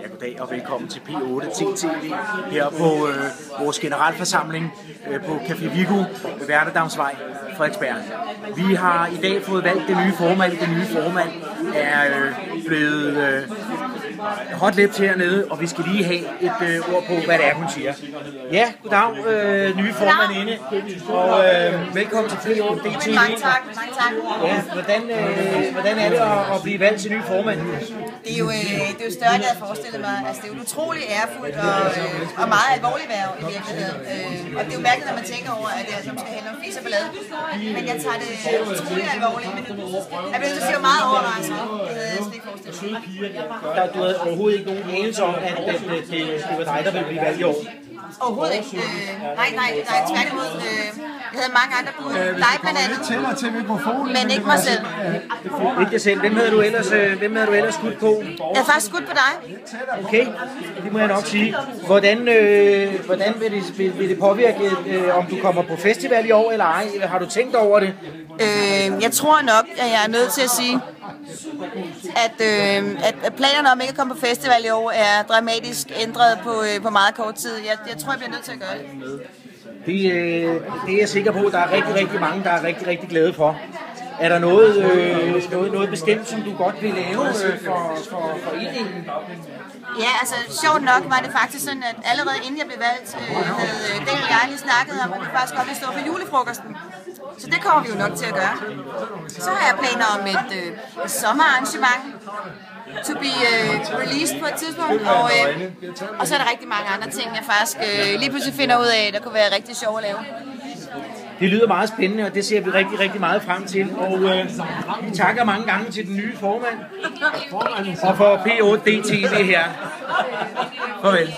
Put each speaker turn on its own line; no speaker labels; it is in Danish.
Ja, goddag og velkommen til P8 TTV her på vores generalforsamling på Café Viggo ved Værnedamsvej, Frederiksberg. Vi har i dag fået valgt den nye formand. Den nye formand er blevet hot-lipped hernede, og vi skal lige have et ord på, hvad det er, hun siger. Ja, goddag, nye formandinde, og velkommen til P8 TTV.
Mange tak.
Ja, hvordan er det at blive valgt til ny formand?
Det er jo større, end jeg havde forestillet mig. Altså, det er jo utroligt ærefuldt og meget alvorligt værv i virkeligheden. Og det er jo mærkeligt, når man tænker over, at det er, som skal handle om fis og ballade. Men jeg tager det utroligt alvorligt. Men jeg vil sige, meget overraskende. Det havde jeg slet ikke forestillet mig.
Du havde overhovedet ikke nogen anelse om, at det var dig, der ville blive valgt i år?
Overhovedet ikke. Nej, tværtimod. Jeg havde mange andre bud. Dig blandt andet. Men ikke mig selv.
Ikke dig selv. Hvem havde du ellers skudt på?
Jeg havde faktisk skudt på dig.
Okay, det må jeg nok sige. Hvordan vil det påvirke, om du kommer på festival i år eller ej? Har du tænkt over det?
Jeg tror nok, at jeg er nødt til at sige, at planerne om ikke at komme på festival i år er dramatisk ændret på meget kort tid. Jeg tror, jeg bliver nødt til at gøre det.
Det er jeg sikker på, at der er rigtig mange, der er rigtig glade for. Er der noget bestemt, som du godt vil lave for foreningen?
Ja, altså sjovt nok var det faktisk sådan, at allerede inden jeg blev valgt, havde Daniel og jeg lige snakket om, at vi faktisk godt ville stå for julefrokosten. Så det kommer vi jo nok til at gøre. Så har jeg planer om et sommerarrangement to be released på et tidspunkt, og så er der rigtig mange andre ting, jeg faktisk lige pludselig finder ud af, der kunne være rigtig sjov at lave.
Det lyder meget spændende, og det ser vi rigtig meget frem til. Og vi takker mange gange til den nye formand. Og for P8 DTV her. Farvel.